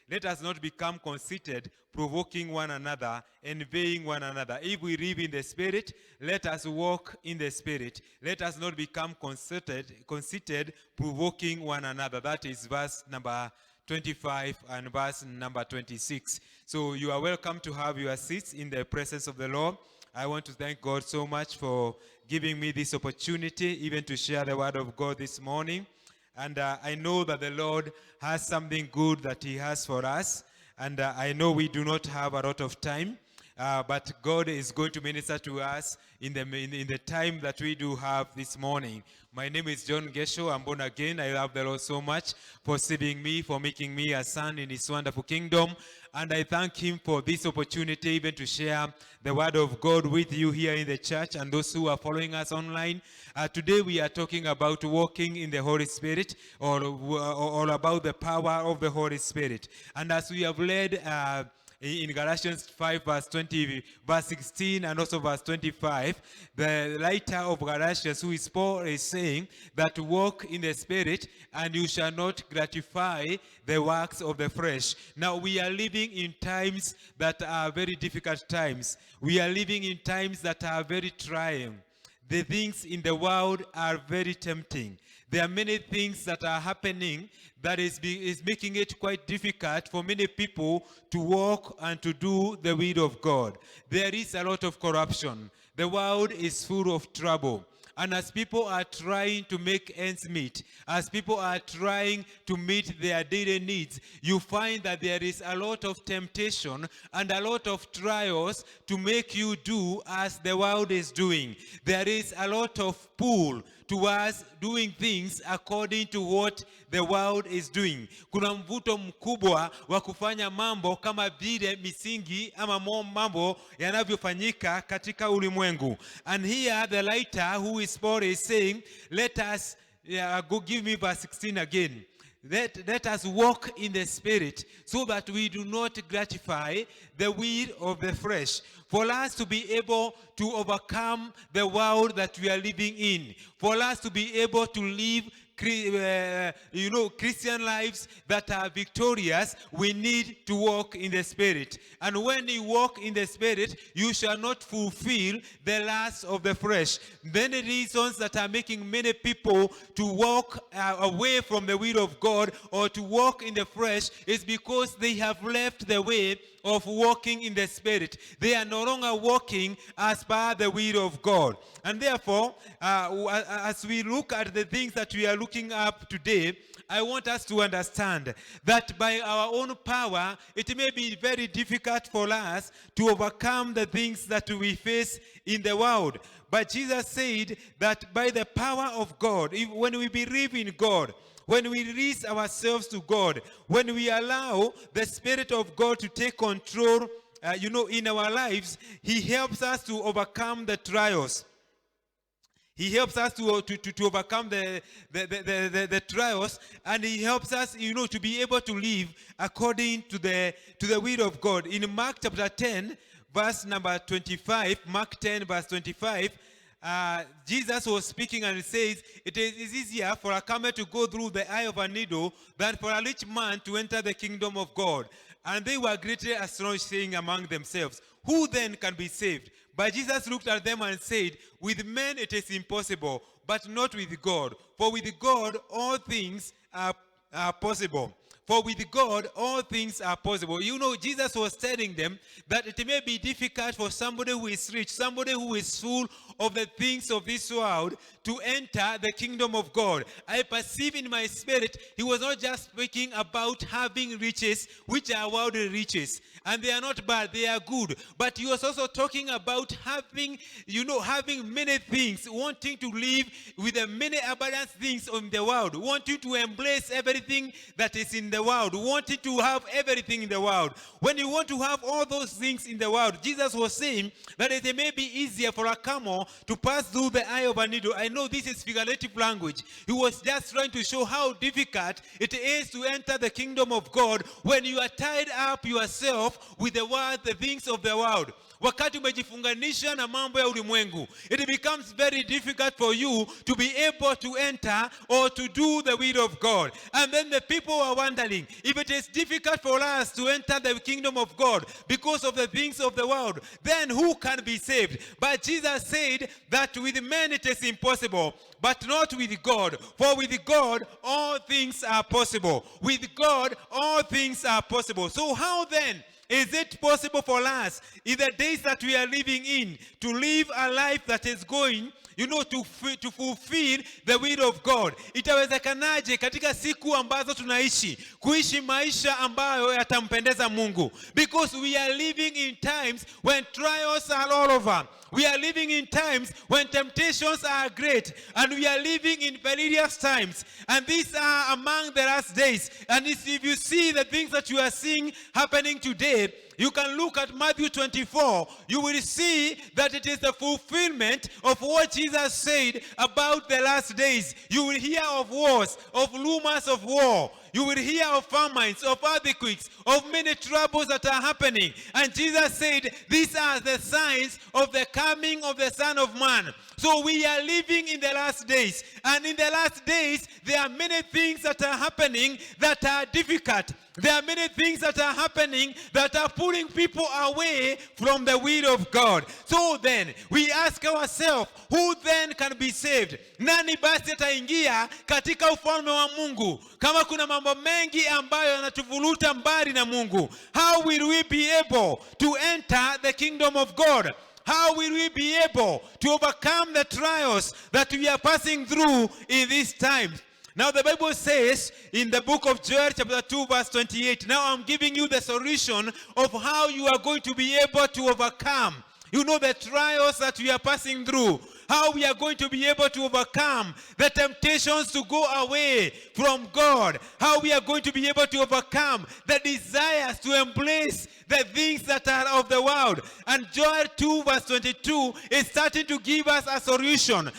Let us not become conceited, provoking one another, envying one another. If we live in the Spirit, let us walk in the Spirit. Let us not become conceited, provoking one another. That is verse number 25 and verse number 26. So you are welcome to have your seats in the presence of the Lord. I want to thank God so much for giving me this opportunity even to share the word of God this morning. And I know that the Lord has something good that he has for us. And I know we do not have a lot of time. But God is going to minister to us in the time that we do have this morning. My name is John Gesho. I'm born again. I love the Lord so much for saving me, for making me a son in his wonderful kingdom. And I thank him for this opportunity even to share the word of God with you here in the church and those who are following us online. Today we are talking about walking in the Holy Spirit, or about the power of the Holy Spirit. And as we have led in Galatians 5 verse 20, verse 16 and also verse 25, the writer of Galatians, who is Paul, is saying that walk in the Spirit and you shall not gratify the works of the flesh. Now we are living in times that are very difficult times. We are living in times that are very trying. The things in the world are very tempting. There are many things that are happening that is making it quite difficult for many people to walk and to do the will of God. There is a lot of corruption. The world is full of trouble. And as people are trying to make ends meet, as people are trying to meet their daily needs, you find that there is a lot of temptation and a lot of trials to make you do as the world is doing. There is a lot of pull towards doing things according to what the world is doing. Kuna mvuto mkubwa wa kufanya mambo kama vile misingi ama mambo yanavyofanyika katika ulimwengu. And here the writer, who is Paul, is saying, let us, give me verse 16 again. Let us walk in the Spirit so that we do not gratify the will of the flesh. For us to be able to overcome the world that we are living in. For us to be able to live Christian lives that are victorious, we need to walk in the Spirit. And when you walk in the Spirit, you shall not fulfill the lusts of the flesh. Many reasons that are making many people to walk away from the will of God or to walk in the flesh is because they have left the way of walking in the Spirit. They are no longer walking as per the will of God. And therefore, as we look at the things that we are looking up today, I want us to understand that by our own power, it may be very difficult for us to overcome the things that we face in the world. But Jesus said that by the power of God, when we believe in God, when we release ourselves to God, when we allow the Spirit of God to take control, in our lives, He helps us to overcome the trials. He helps us to overcome the trials, and He helps us, to be able to live according to the will of God. In Mark chapter 10, verse number 25, Mark 10, verse 25, Jesus was speaking and he says, it is easier for a camel to go through the eye of a needle than for a rich man to enter the kingdom of God. And they were greatly astonished, saying among themselves, who then can be saved? But Jesus looked at them and said, with men it is impossible, but not with God. For with God all things are possible. For with God, all things are possible. Jesus was telling them that it may be difficult for somebody who is rich, somebody who is full of the things of this world, to enter the kingdom of God. I perceive in my spirit, he was not just speaking about having riches, which are worldly riches. And they are not bad, they are good. But he was also talking about having many things, wanting to live with the many abundant things in the world, wanting to embrace everything that is in the world, wanting to have everything in the world. When you want to have all those things in the world, Jesus was saying that it may be easier for a camel to pass through the eye of a needle. I know this is figurative language. He was just trying to show how difficult it is to enter the kingdom of God when you are tied up yourself with the world, the things of the world. wakati umejifunganisha na mambo ya ulimwengu, it becomes very difficult for you to be able to enter or to do the will of God. And then the people are wondering, if it is difficult for us to enter the kingdom of God because of the things of the world, then who can be saved? But Jesus said that with men it is impossible, but not with God. For with God all things are possible. With God all things are possible. So how then is it possible for us in the days that we are living in to live a life that is going to fulfill the will of God? Itawezekanaje katika siku ambazo tunaishi kuishi maisha ambayo yatampendeza Mungu? Because we are living in times when trials are all over. We are living in times when temptations are great, and we are living in perilous times, and these are among the last days. And if you see the things that you are seeing happening today, you can look at Matthew 24. You will see that it is the fulfillment of what Jesus said about the last days. You will hear of wars, of rumors of war. You will hear of famines, of earthquakes, of many troubles that are happening. And Jesus said, these are the signs of the coming of the Son of Man. So we are living in the last days. And in the last days, there are many things that are happening that are difficult. There are many things that are happening that are pulling people away from the will of God. So then, we ask ourselves, who then can be saved? Nani basi ataingia katika ufalme wa Mungu? Kama kuna mambo mengi ambayo yanatuvuruta mbali na Mungu, how will we be able to enter the kingdom of God? How will we be able to overcome the trials that we are passing through in these times? Now the Bible says in the book of Joel chapter 2 verse 28, now I'm giving you the solution of how you are going to be able to overcome, the trials that we are passing through. How we are going to be able to overcome the temptations to go away from God. How we are going to be able to overcome the desires to embrace the things that are of the world. And Joel 2 verse 22 is starting to give us a solution.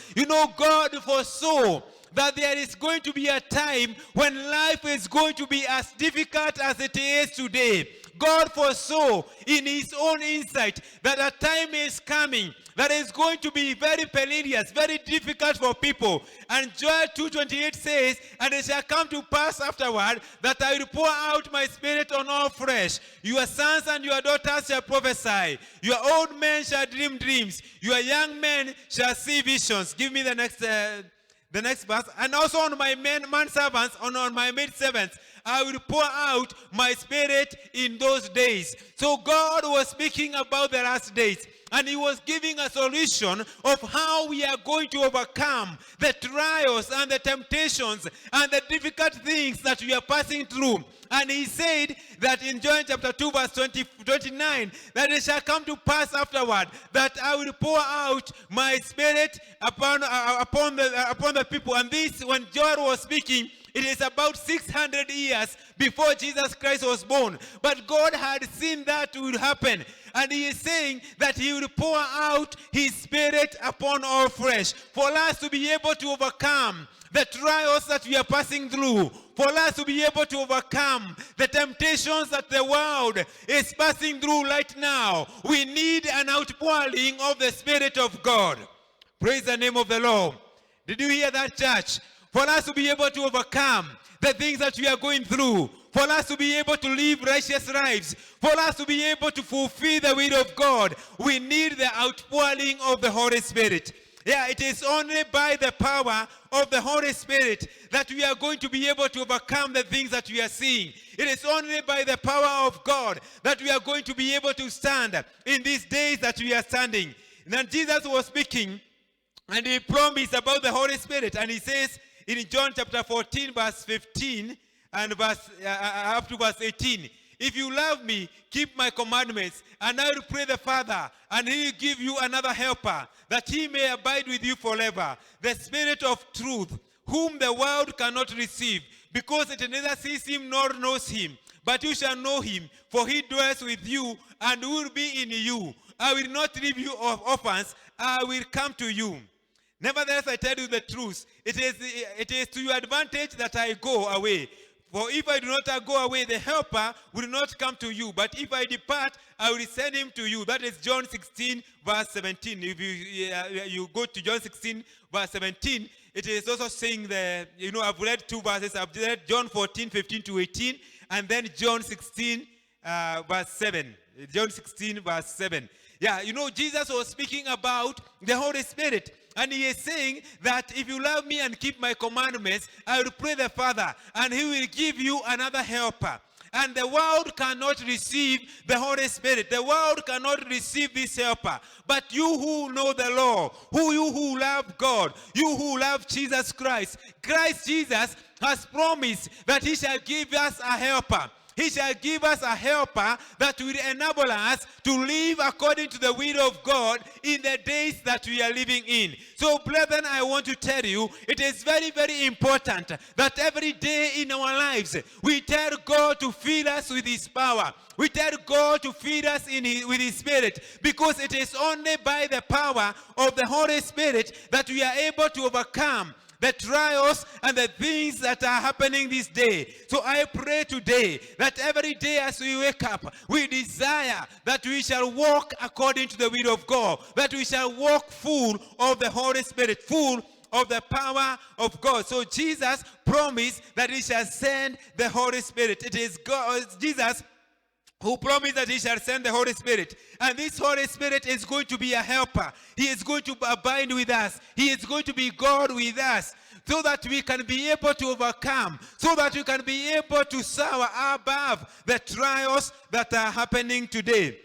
God foresaw that there is going to be a time when life is going to be as difficult as it is today. God foresaw in his own insight that a time is coming that is going to be very perilous, very difficult for people. And Joel 2:28 says, and it shall come to pass afterward that I will pour out my spirit on all flesh. Your sons and your daughters shall prophesy. Your old men shall dream dreams. Your young men shall see visions. Give me the next verse. And also on my manservants, on my maidservants, I will pour out my spirit in those days. So God was speaking about the last days. And he was giving a solution of how we are going to overcome the trials and the temptations and the difficult things that we are passing through. And he said that in John chapter 2 verse 29, that it shall come to pass afterward that I will pour out my spirit upon the people. And this, when John was speaking, it is about 600 years before Jesus Christ was born. But God had seen that would happen. And he is saying that he will pour out his spirit upon all flesh for us to be able to overcome the trials that we are passing through, for us to be able to overcome the temptations that the world is passing through right now. We need an outpouring of the Spirit of God. Praise the name of the Lord. Did you hear that, church? For us to be able to overcome the things that we are going through, for us to be able to live righteous lives, for us to be able to fulfill the will of God, we need the outpouring of the Holy Spirit. Yeah, it is only by the power of the Holy Spirit that we are going to be able to overcome the things that we are seeing. It is only by the power of God that we are going to be able to stand in these days that we are standing. And then Jesus was speaking, and he promised about the Holy Spirit, and he says in John chapter 14 verse 15 and up to verse 18, if you love me, keep my commandments, and I will pray the Father, and he will give you another helper, that he may abide with you forever, the Spirit of truth, whom the world cannot receive, because it neither sees him nor knows him. But you shall know him, for he dwells with you and will be in you. I will not leave you orphans, I will come to you. Nevertheless, I tell you the truth. It is to your advantage that I go away. For if I do not go away, the helper will not come to you. But if I depart, I will send him to you. That is John 16, verse 17. If you go to John 16, verse 17, it is also saying I've read two verses. I've read John 14, 15 to 18, and then John 16, verse 7. John 16, verse 7. Yeah, Jesus was speaking about the Holy Spirit. And he is saying that if you love me and keep my commandments, I will pray the Father, and he will give you another helper. And the world cannot receive the Holy Spirit. The world cannot receive this helper. But you who know the law, you who love God, you who love Jesus Christ, Christ Jesus has promised that he shall give us a helper. He shall give us a helper that will enable us to live according to the will of God in the days that we are living in. So, brethren, I want to tell you, it is very, very important that every day in our lives, we tell God to fill us with his power. We tell God to feed us with his Spirit, because it is only by the power of the Holy Spirit that we are able to overcome the trials and the things that are happening this day. So I pray today that every day as we wake up, we desire that we shall walk according to the will of God, that we shall walk full of the Holy Spirit, full of the power of God. So Jesus promised that he shall send the Holy Spirit. It is God, Jesus, who promised that he shall send the Holy Spirit. And this Holy Spirit is going to be a helper. He is going to abide with us. He is going to be God with us, so that we can be able to overcome, so that we can be able to soar above the trials that are happening today.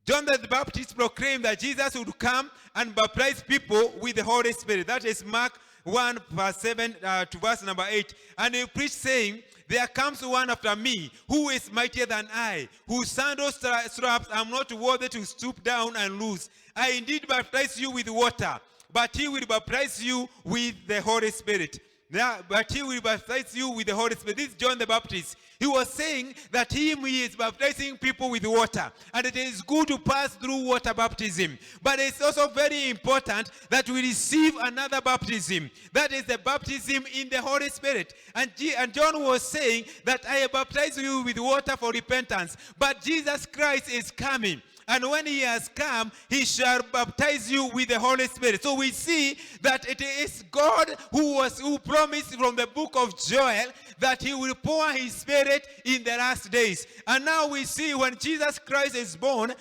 John the Baptist proclaimed that Jesus would come and baptize people with the Holy Spirit. That is Mark 1, verse 7 to verse number 8. And he preached, saying, there comes one after me, who is mightier than I, whose sandal straps I am not worthy to stoop down and loose. I indeed baptize you with water, but he will baptize you with the Holy Spirit. But he will baptize you with the Holy Spirit. This is John the Baptist. He was saying that he is baptizing people with water. And it is good to pass through water baptism. But it's also very important that we receive another baptism. That is the baptism in the Holy Spirit. And John was saying that I baptize you with water for repentance. But Jesus Christ is coming. And when he has come, he shall baptize you with the Holy Spirit. So we see that it is God who promised from the book of Joel that he will pour his Spirit in the last days. And now we see when Jesus Christ is born,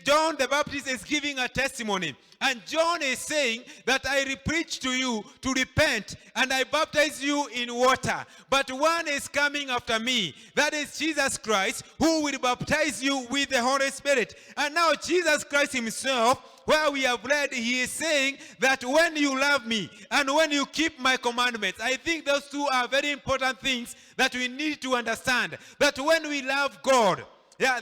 John the Baptist is giving a testimony. And John is saying that I preach to you to repent, and I baptize you in water. But one is coming after me. That is Jesus Christ, who will baptize you with the Holy Spirit. And now Jesus Christ himself, where we have read, he is saying that when you love me and when you keep my commandments, I think those two are very important things that we need to understand. That when we love God,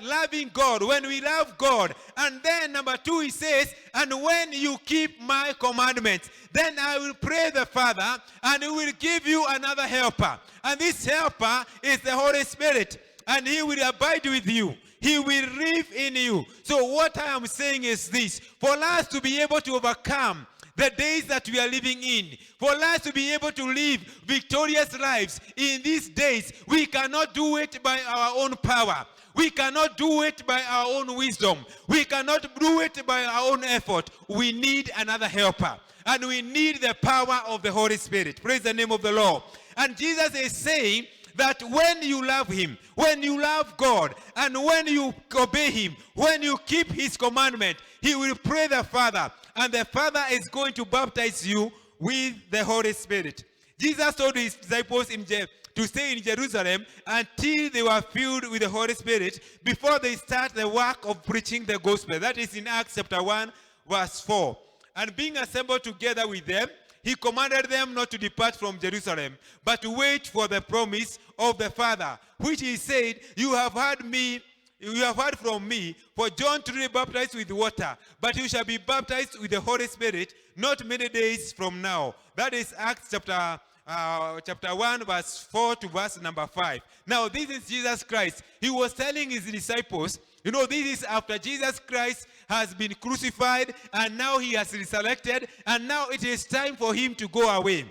loving God, when we love God. And then number 2, he says, and when you keep my commandments, then I will pray the Father, and he will give you another helper. And this helper is the Holy Spirit, and he will abide with you. He will live in you. So what I am saying is this: for us to be able to overcome the days that we are living in, for us to be able to live victorious lives in these days, we cannot do it by our own power. We cannot do it by our own wisdom. We cannot do it by our own effort. We need another helper. And we need the power of the Holy Spirit. Praise the name of the Lord. And Jesus is saying that when you love him, when you love God, and when you obey him, when you keep his commandment, he will pray the Father. And the Father is going to baptize you with the Holy Spirit. Jesus told his disciples to stay in Jerusalem until they were filled with the Holy Spirit before they start the work of preaching the gospel. That is in Acts chapter 1, verse 4. And being assembled together with them, he commanded them not to depart from Jerusalem, but to wait for the promise of the Father, which he said, you have heard from me, for John truly baptized with water, but you shall be baptized with the Holy Spirit not many days from now. That is Acts chapter 1, verse 4 to verse number 5. Now, this is Jesus Christ. He was telling his disciples, this is after Jesus Christ has been crucified, and now he has resurrected, and now it is time for him to go away.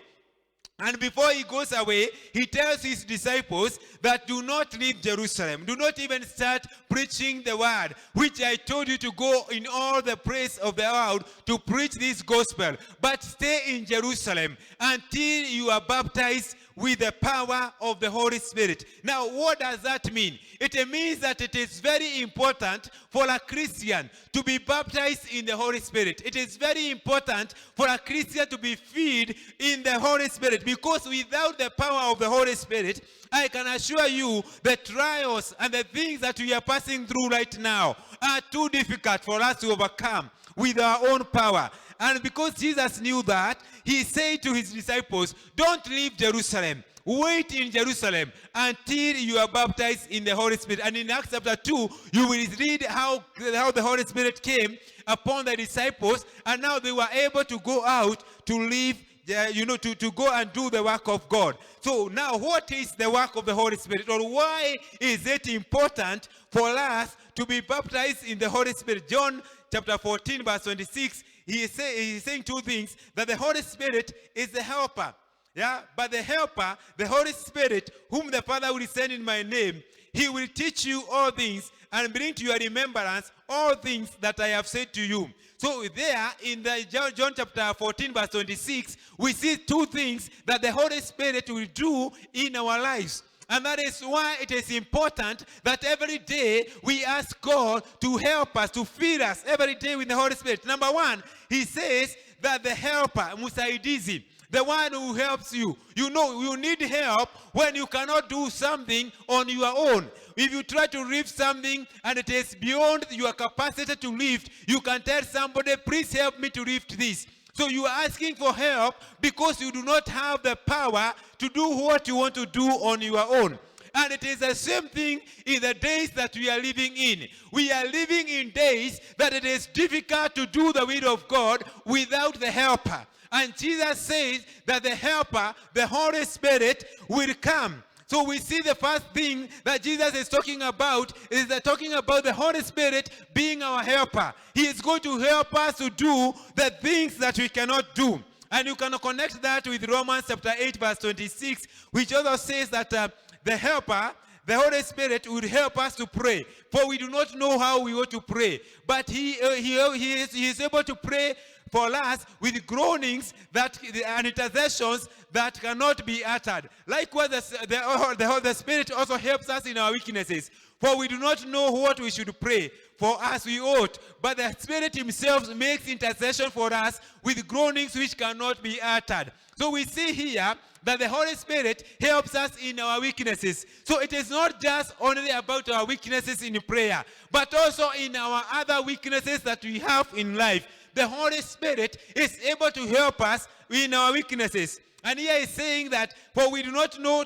And before he goes away, he tells his disciples that do not leave Jerusalem. Do not even start preaching the word, which I told you to go in all the place of the world to preach this gospel. But stay in Jerusalem until you are baptized with the power of the Holy Spirit. Now, what does that mean? It means that it is very important for a Christian to be baptized in the Holy Spirit. It is very important for a Christian to be filled in the Holy Spirit, because without the power of the Holy Spirit, I can assure you the trials and the things that we are passing through right now are too difficult for us to overcome with our own power. And because Jesus knew that, he said to his disciples, don't leave Jerusalem. Wait in Jerusalem until you are baptized in the Holy Spirit. And in Acts chapter 2, you will read how the Holy Spirit came upon the disciples, and now they were able to go out to live, to go and do the work of God. So now, what is the work of the Holy Spirit? Or why is it important for us to be baptized in the Holy Spirit? John chapter 14, verse 26, he is saying two things, that the Holy Spirit is the helper. Yeah, but the helper, the Holy Spirit, whom the Father will send in my name, he will teach you all things and bring to your remembrance all things that I have said to you. So there in the John chapter 14, verse 26, we see two things that the Holy Spirit will do in our lives. And that is why it is important that every day we ask God to help us, to fill us every day with the Holy Spirit. Number one, he says that the helper, Musaidizi, the one who helps you. You know, you need help when you cannot do something on your own. If you try to lift something and it is beyond your capacity to lift, you can tell somebody, please help me to lift this. So you are asking for help because you do not have the power to do what you want to do on your own. And it is the same thing in the days that we are living in. We are living in days that it is difficult to do the will of God without the helper. And Jesus says that the helper, the Holy Spirit, will come. So we see the first thing that Jesus is talking about is that talking about the Holy Spirit being our helper. He is going to help us to do the things that we cannot do. And you can connect that with Romans chapter 8, verse 26, which also says that the helper, the Holy Spirit, will help us to pray. For we do not know how we ought to pray. But he is able to pray for us with groanings and intercessions that cannot be uttered. Likewise, the Spirit also helps us in our weaknesses. For we do not know what we should pray for as we ought. But the Spirit himself makes intercession for us with groanings which cannot be uttered. So we see here that the Holy Spirit helps us in our weaknesses. So it is not just only about our weaknesses in prayer, but also in our other weaknesses that we have in life. The Holy Spirit is able to help us in our weaknesses. And here he's saying that, for we do not know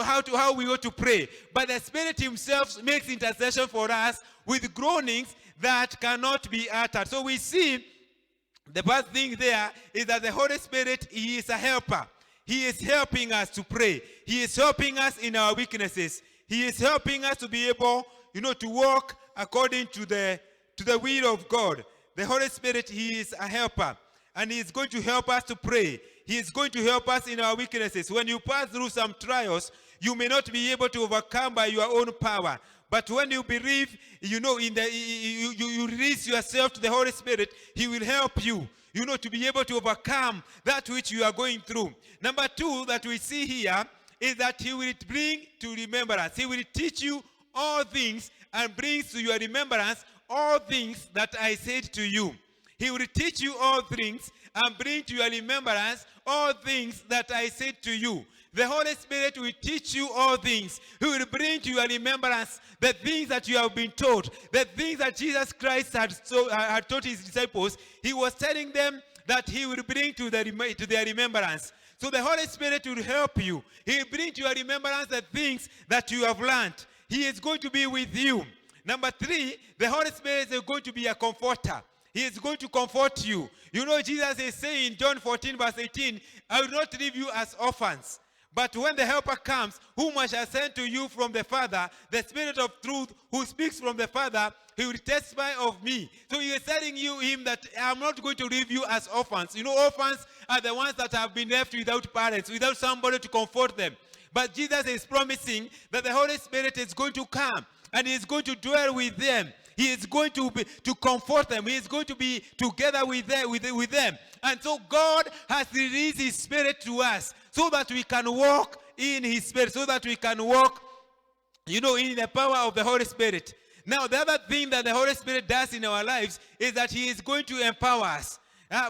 how we ought to pray, but the Spirit himself makes intercession for us with groanings that cannot be uttered. So we see the first thing there is that the Holy Spirit, he is a helper. He is helping us to pray. He is helping us in our weaknesses. He is helping us to be able, to walk according to the will of God. The Holy Spirit, he is a helper, and he is going to help us to pray. He is going to help us in our weaknesses. When you pass through some trials, you may not be able to overcome by your own power. But when you believe, you release yourself to the Holy Spirit, he will help you, to be able to overcome that which you are going through. Number two that we see here is that he will bring to remembrance. He will teach you all things and brings to your remembrance all things that I said to you. He will teach you all things and bring to your remembrance all things that I said to you. The Holy Spirit will teach you all things. He will bring to your remembrance the things that you have been taught, the things that Jesus Christ had taught his disciples. He was telling them that he will bring to their remembrance. So the Holy Spirit will help you. He will bring to your remembrance the things that you have learned. He is going to be with you. Number three, the Holy Spirit is going to be a comforter. He is going to comfort you. Jesus is saying in John 14, verse 18, I will not leave you as orphans, But when the Helper comes, whom I shall send to you from the Father, the Spirit of truth, who speaks from the Father, he will testify of me. So he is telling him that I'm not going to leave you as orphans. You know, orphans are the ones that have been left without parents, without somebody to comfort them. But Jesus is promising that the Holy Spirit is going to come and he is going to dwell with them. He is going to comfort them. He is going to be together with them. And so God has released his Spirit to us so that we can walk in his Spirit, so that we can walk, in the power of the Holy Spirit. Now, the other thing that the Holy Spirit does in our lives is that he is going to empower us.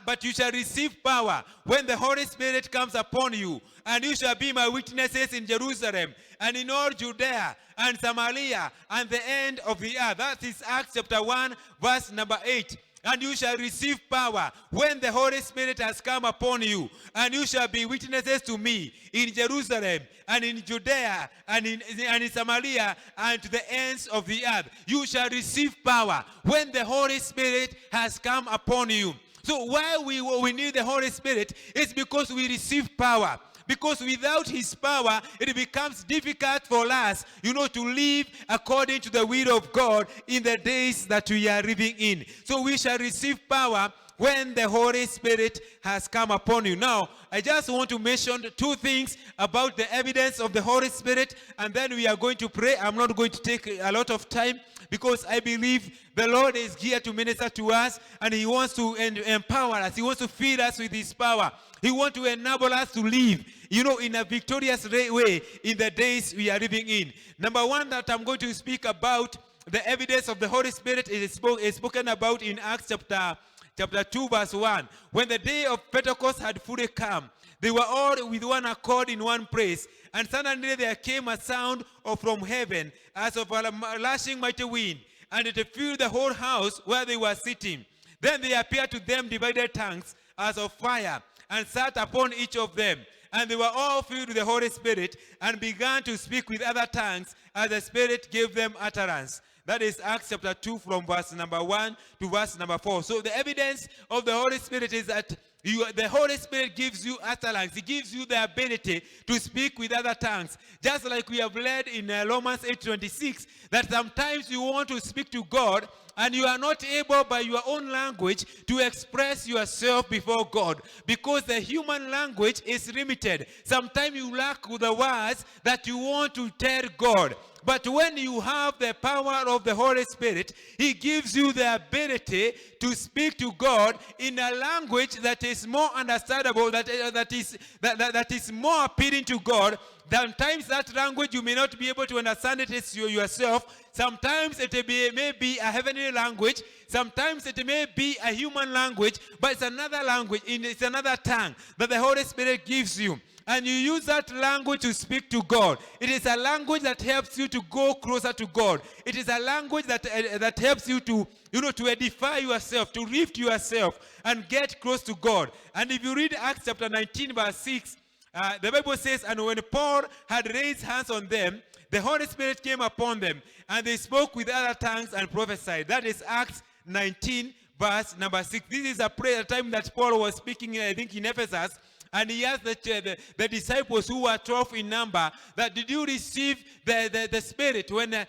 But you shall receive power when the Holy Spirit comes upon you, and you shall be my witnesses in Jerusalem and in all Judea and Samaria and the end of the earth. That is Acts chapter 1, verse number 8. And you shall receive power when the Holy Spirit has come upon you, and you shall be witnesses to me in Jerusalem and in Judea and in Samaria and to the ends of the earth. You shall receive power when the Holy Spirit has come upon you. So why we need the Holy Spirit is because we receive power. Because without his power, it becomes difficult for us, to live according to the will of God in the days that we are living in. So we shall receive power when the Holy Spirit has come upon you. Now, I just want to mention two things about the evidence of the Holy Spirit, and then we are going to pray. I'm not going to take a lot of time because I believe the Lord is here to minister to us, and he wants to empower us. He wants to feed us with his power. He wants to enable us to live, in a victorious way in the days we are living in. Number one that I'm going to speak about, the evidence of the Holy Spirit is spoken about in Acts chapter 2, verse 1. When the day of Pentecost had fully come, they were all with one accord in one place. And suddenly there came a sound from heaven as of a lashing mighty wind, and it filled the whole house where they were sitting. Then there appeared to them divided tongues as of fire, and sat upon each of them. And they were all filled with the Holy Spirit, and began to speak with other tongues as the Spirit gave them utterance. That is Acts chapter 2 from verse number 1 to verse number 4. So the evidence of the Holy Spirit is that the Holy Spirit gives you utterance. He gives you the ability to speak with other tongues. Just like we have read in Romans 8:26, that sometimes you want to speak to God, and you are not able by your own language to express yourself before God, because the human language is limited. Sometimes you lack the words that you want to tell God. But when you have the power of the Holy Spirit, he gives you the ability to speak to God in a language that is more understandable, that is more appealing to God. Sometimes that language you may not be able to understand it yourself. Sometimes it may be a heavenly language. Sometimes it may be a human language, but it's another language, it's another tongue that the Holy Spirit gives you. And you use that language to speak to God. It is a language that helps you to go closer to God. It is a language that helps you to, to edify yourself, to lift yourself, and get close to God. And if you read Acts chapter 19, verse 6, the Bible says, and when Paul had raised hands on them, the Holy Spirit came upon them, and they spoke with other tongues and prophesied. That is Acts 19, verse number 6. This is a prayer time that Paul was speaking, I think, in Ephesus. And he asked the disciples who were 12 in number, that did you receive the Spirit when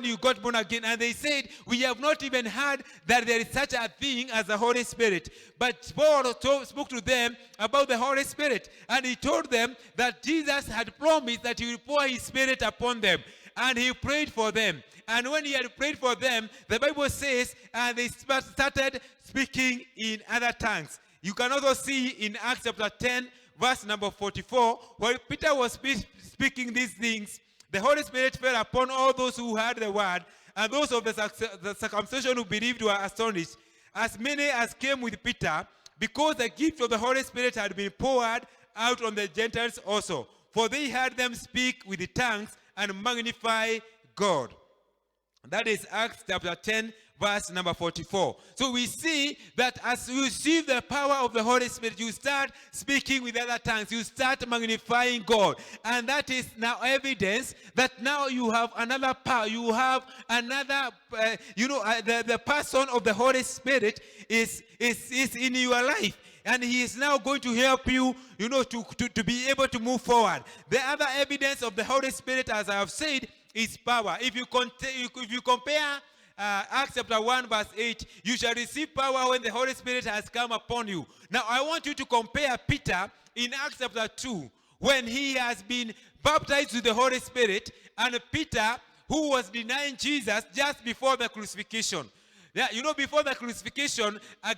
you got born again? And they said, we have not even heard that there is such a thing as the Holy Spirit. But Paul spoke to them about the Holy Spirit. And he told them that Jesus had promised that he will pour his Spirit upon them. And he prayed for them. And when he had prayed for them, the Bible says, and they started speaking in other tongues. You can also see in Acts chapter 10, verse number 44, while Peter was speaking these things, the Holy Spirit fell upon all those who heard the word, and those of the circumcision who believed were astonished, as many as came with Peter, because the gift of the Holy Spirit had been poured out on the Gentiles also. For they heard them speak with the tongues and magnify God. That is Acts chapter 10, verse number 44. So we see that as you receive the power of the Holy Spirit, you start speaking with other tongues. You start magnifying God. And that is now evidence that now you have another power. You have another, the person of the Holy Spirit is in your life. And he is now going to help you, to be able to move forward. The other evidence of the Holy Spirit, as I have said, is power. If you compare Acts chapter 1 verse 8, you shall receive power when the Holy Spirit has come upon you. Now I want you to compare Peter in Acts chapter 2, when he has been baptized with the Holy Spirit, and Peter, who was denying Jesus just before the crucifixion. Yeah, before the crucifixion, a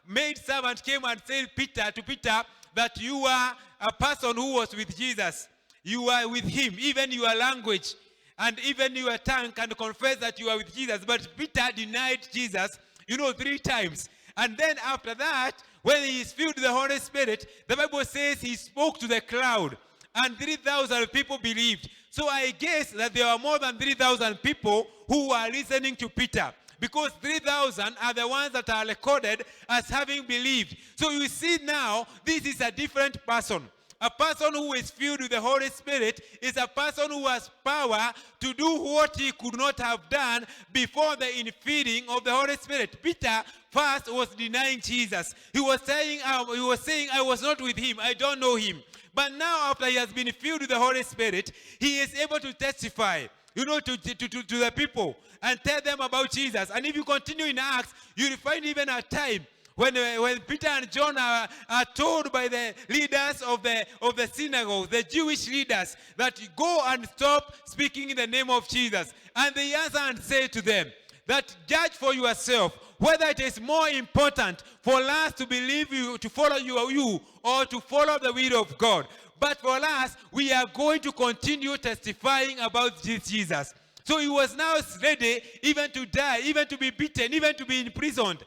maid servant came and said to Peter that you are a person who was with Jesus. You are with him, even your language and even your tongue can confess that you are with Jesus. But Peter denied Jesus, 3 times. And then after that, when he is filled with the Holy Spirit, the Bible says he spoke to the crowd, and 3,000 people believed. So I guess that there are more than 3,000 people who are listening to Peter, because 3,000 are the ones that are recorded as having believed. So you see now, this is a different person. A person who is filled with the Holy Spirit is a person who has power to do what he could not have done before the infilling of the Holy Spirit. Peter first was denying Jesus. He was saying, I was not with him. I don't know him. But now, after he has been filled with the Holy Spirit, he is able to testify, to the people and tell them about Jesus. And if you continue in Acts, you will find even a time when Peter and John are told by the leaders of the synagogue, the Jewish leaders, that go and stop speaking in the name of Jesus. And they answer and say to them that judge for yourself whether it is more important for us to believe you, to follow you, or to follow the will of God. But for us, we are going to continue testifying about this Jesus. So he was now ready even to die, even to be beaten, even to be imprisoned.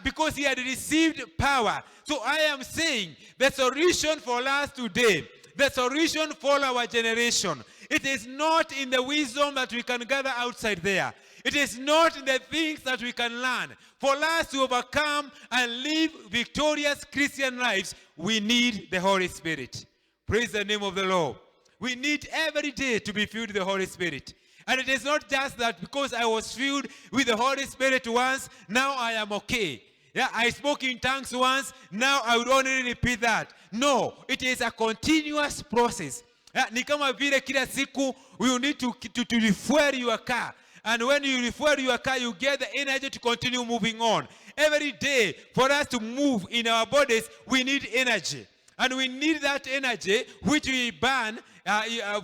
Because he had received power. So I am saying the solution for us today, the solution for our generation, it is not in the wisdom that we can gather outside there. It is not in the things that we can learn. For us to overcome and live victorious Christian lives, we need the Holy Spirit. Praise the name of the Lord. We need every day to be filled with the Holy Spirit. And it is not just that because I was filled with the Holy Spirit once, now I am okay. Yeah, I spoke in tongues once, now I would only repeat that. No, it is a continuous process. Ni kama vile kila siku you need to refuel your car. And when you refuel your car, you get the energy to continue moving on. Every day, for us to move in our bodies, we need energy. And we need that energy which we burn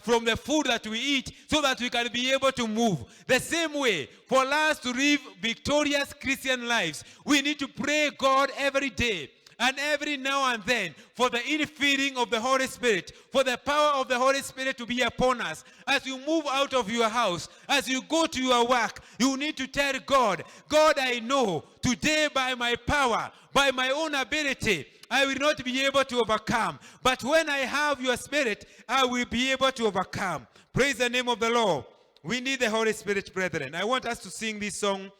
from the food that we eat so that we can be able to move. The same way, for us to live victorious Christian lives, we need to pray God every day and every now and then for the infilling of the Holy Spirit, for the power of the Holy Spirit to be upon us. As you move out of your house, as you go to your work, you need to tell God, God, I know today by my power, by my own ability, I will not be able to overcome. But when I have your Spirit, I will be able to overcome. Praise the name of the Lord. We need the Holy Spirit, brethren. I want us to sing this song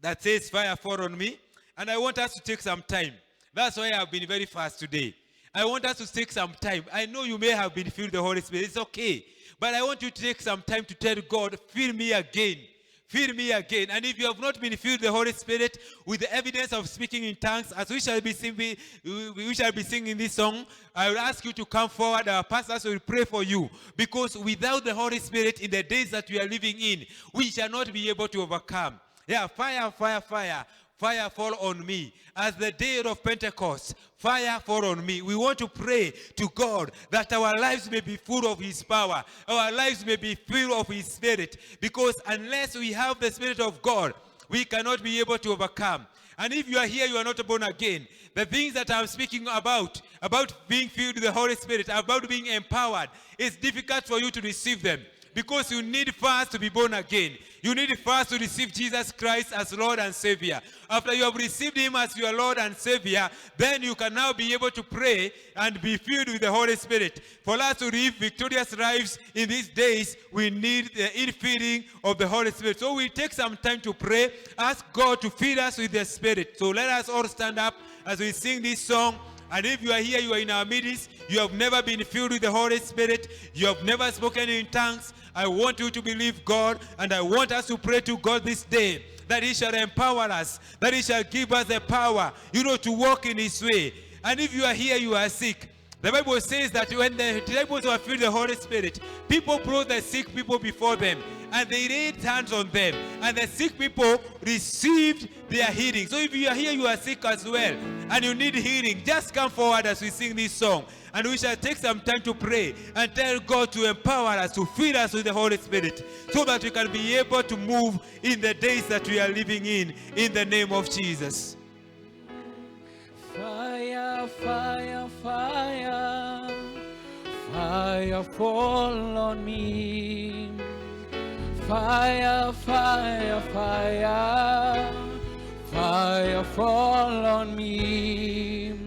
that says, Fire Fall on Me. And I want us to take some time. That's why I have been very fast today. I want us to take some time. I know you may have been filled with the Holy Spirit. It's okay. But I want you to take some time to tell God, fill me again. Fill me again. And if you have not been filled with the Holy Spirit with the evidence of speaking in tongues, as we shall be singing this song, I will ask you to come forward. Our pastors will pray for you. Because without the Holy Spirit in the days that we are living in, we shall not be able to overcome. Yeah, fire, fire, fire. Fire fall on me. As the day of Pentecost, fire fall on me. We want to pray to God that our lives may be full of His power. Our lives may be full of His Spirit. Because unless we have the Spirit of God, we cannot be able to overcome. And if you are here, you are not born again. The things that I'm speaking about being filled with the Holy Spirit, about being empowered, it's difficult for you to receive them. Because you need first to be born again. You need first to receive Jesus Christ as Lord and Savior. After you have received Him as your Lord and Savior, then you can now be able to pray and be filled with the Holy Spirit. For us to live victorious lives in these days, we need the infilling of the Holy Spirit. So we take some time to pray, ask God to fill us with the Spirit. So let us all stand up as we sing this song. And if you are here, you are in our midst, you have never been filled with the Holy Spirit, you have never spoken in tongues, I want you to believe God, and I want us to pray to God this day that he shall empower us, that he shall give us the power, to walk in his way. And if you are here, you are sick, the Bible says that when the disciples were filled with the Holy Spirit, people brought the sick people before them, and they laid hands on them, and the sick people received their healing. So if you are here, you are sick as well, and you need healing, just come forward as we sing this song, and we shall take some time to pray and tell God to empower us, to fill us with the Holy Spirit, so that we can be able to move in the days that we are living in the name of Jesus. Fire, fire, fire, fire fall on me. Fire, fire, fire, fire fall on me.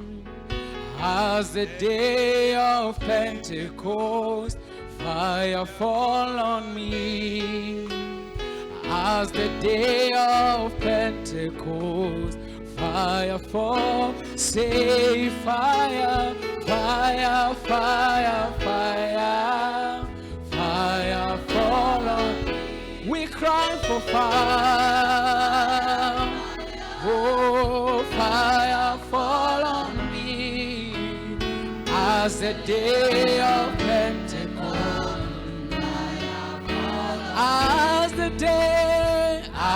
As the day of Pentecost, fire fall on me. As the day of Pentecost, fire fall, say fire, fire, fire, fire, fire fall on me. We cry for fire, oh fire fall on me. As the day of Pentecost,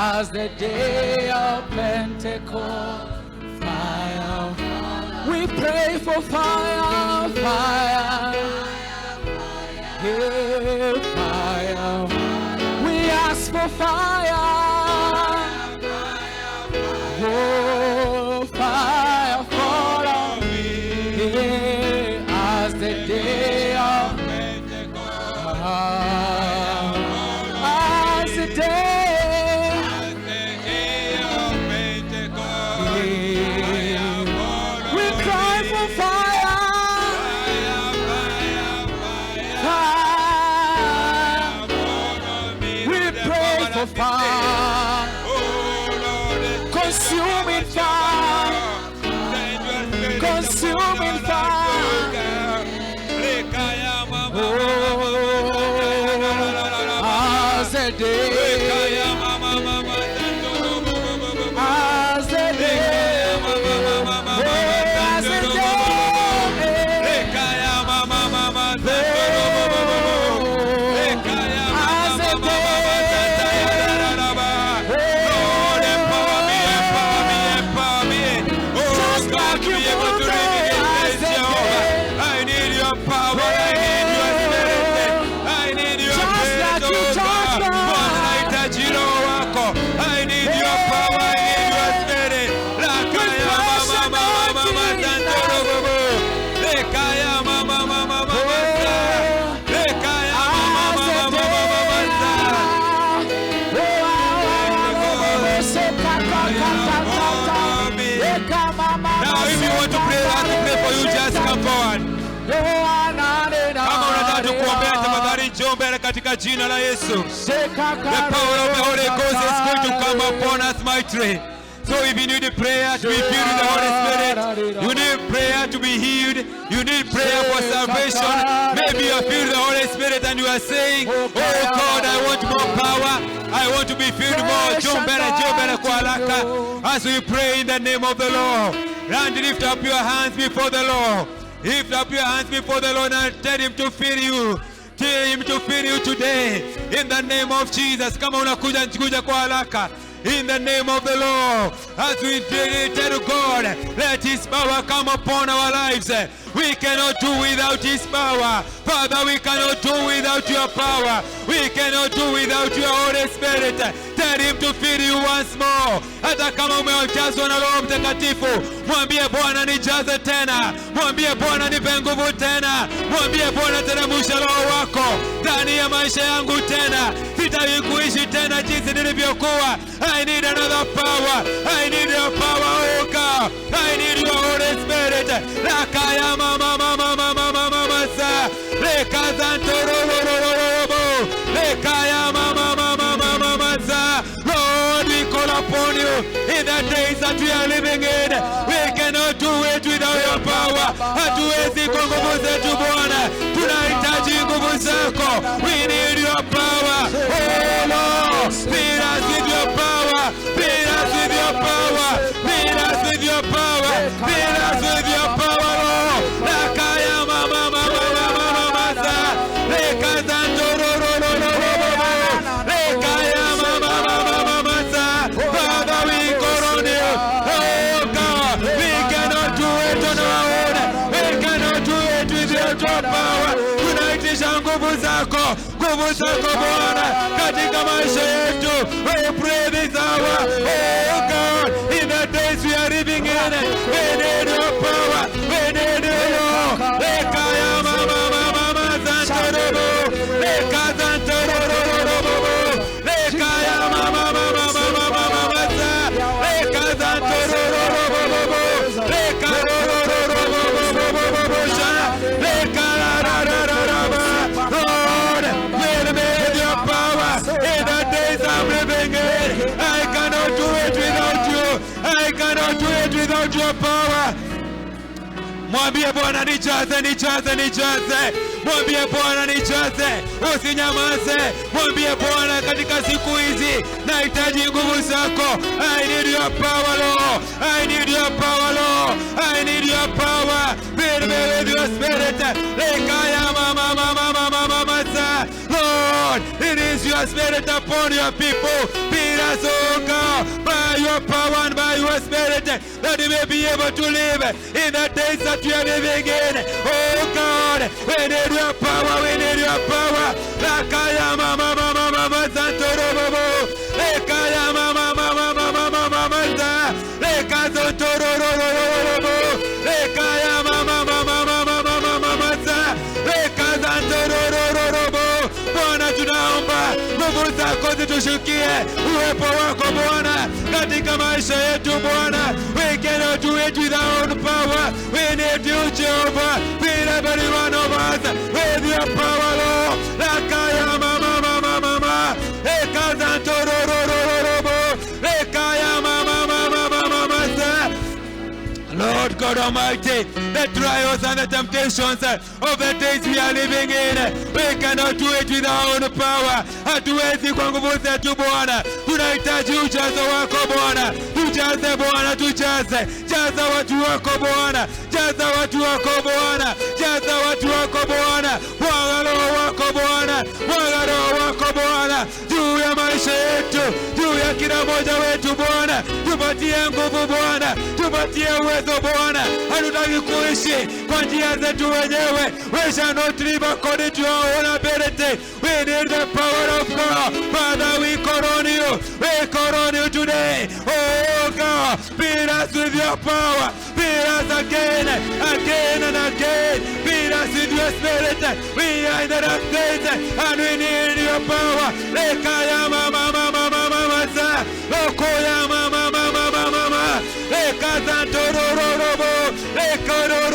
as the day of Pentecost, fire. We pray for fire, fire, yeah, fire. We ask for fire, oh, fire fall on me. Yeah, as the day of Pentecost, as the day. Fire, consuming fire, consuming fire. Oh, as the day, as the day, as the katika jina la Yesu. The power of the Holy Ghost is going to come upon us mightily. So if you need a prayer to be filled with the Holy Spirit, you need prayer to be healed, you need prayer for salvation, maybe you are filled with the Holy Spirit and you are saying, oh God, I want more power, I want to be filled more. As we pray in the name of the Lord, and lift up your hands before the Lord. Lift up your hands before the Lord and tell him to fill you. Tell him to fill you today in the name of Jesus. Kama unakuja nikuja kwa haraka. In the name of the Lord, as we tell God, let his power come upon our lives. We cannot do without his power. Father, we cannot do without your power. We cannot do without your Holy Spirit. Tell him to fill you once more. Hata kama umejazwa na Roho Mtakatifu, mwambie Bwana nijaze tena. Mwambie Bwana nipe nguvu tena. Mwambie Bwana teremsha Roho wako ndani ya maisha yangu tena. Sitaki kuishi tena jinsi nilivyokuwa. I need another power. I need your power, oh God. I need your Holy Spirit. Rakaya mama mama mama mama sa. Rekazantoro. Rekaya mama mama mama sa. Lord, we call upon you in the days that we are living in. We cannot do it without your power. Hatuwezi kwa nguvu zetu Bwana. Tunahitaji nguvu zako. We need your power. Oh Lord, fill us with your power. nguvu zako Bwana katika maisha yetu. We pray this hour, oh God, in the days we are living in, we need your power, we need you Lord. Lekaya mama mama zantorobo, lekazantorobo, lekaya mama mama mama za, lekazantorobo, Lord, will make your power in the days I'm living in. I cannot do it without you. I cannot do it without your power. Mwambie Bwana nijaze, nijaze, nijaze. Mwambie Bwana nijaze, usinyamaze. Mwambie Bwana katika siku hizi nahitaji nguvu zako. I need your power Lord. I need your power Lord. I need your power. Fill me with your spirit. Lekaya mama mama mama mama sa. Lord, it is your spirit upon your people. Fill us, oh God, by your power and by your spirit, that we may be able to live in the days that we are living in. Oh God, we need your power, we need your power. Lekaya mama mama mama zantorobo, lekaya mama mama mama mama za, lekazantorobo, lekaya mama mama mama mama za, lekazantorobo. Bwana tunaomba nguvu zako zitushukie, uwepo wako Bwana katika maisha yetu Bwana. We cannot do it with our own power. We need you Jehovah. Fill every one of us with your power Lord. Lekaya mama mama mama, lekazantorobo, lekaya mama mama mama za. Lord God Almighty, the trials and the temptations of the days we are living in, we cannot do it with our own power. Hatuwezi kwa nguvu zetu Bwana. Tunahitaji ujazo wako Bwana. Tujaze Bwana, tujaze. Jaza watu wako Bwana. Jaza watu wako Bwana. Jaza watu wako Bwana. Mwaga Roho wako Bwana. Mwaga Roho wako Bwana juu ya maisha yetu, juu ya kila mmoja wetu Bwana. Tupatie nguvu Bwana. Tupatie uwezo Bwana. Hatutaki kuishi kwa njia zetu wenyewe. We shall not live according to our own ability. We need the power of God. Father, we call on you. We call on you today. Oh God, fill us with your power. Fill us again, again and again. Fill us with your spirit. We are in the last days and we need your power. Lekaya mama mama mama za, lokoya mama mama mama, lekazantorobo,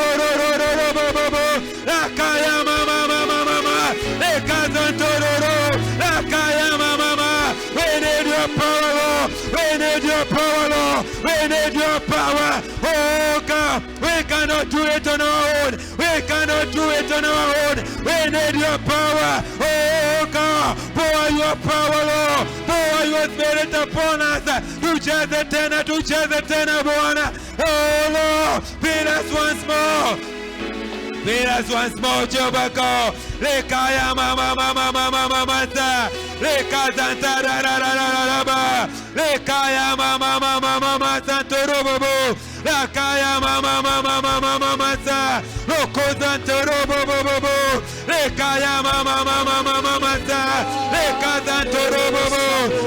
lekorororororobo, lekaya mama mama mama, lekazantorobo, lekaya mama mama. We need your power Lord. We need your power Lord. We need your power. Oh God, we cannot do it on our own. We cannot do it on our own. We need your power. Oh God, pour your power Lord. Pour your spirit upon us. Tujaze tena Bwana. Oh Lord, fill us once more. Fill us once more, Jehovah God. Lekaya mama mama mama mama za, lekazantararararaba, lekaya mama mama mama zantorobo, lekaya mama mama mama mama za, lokozantorobo, lekaya mama mama mama za, lekazantorobo.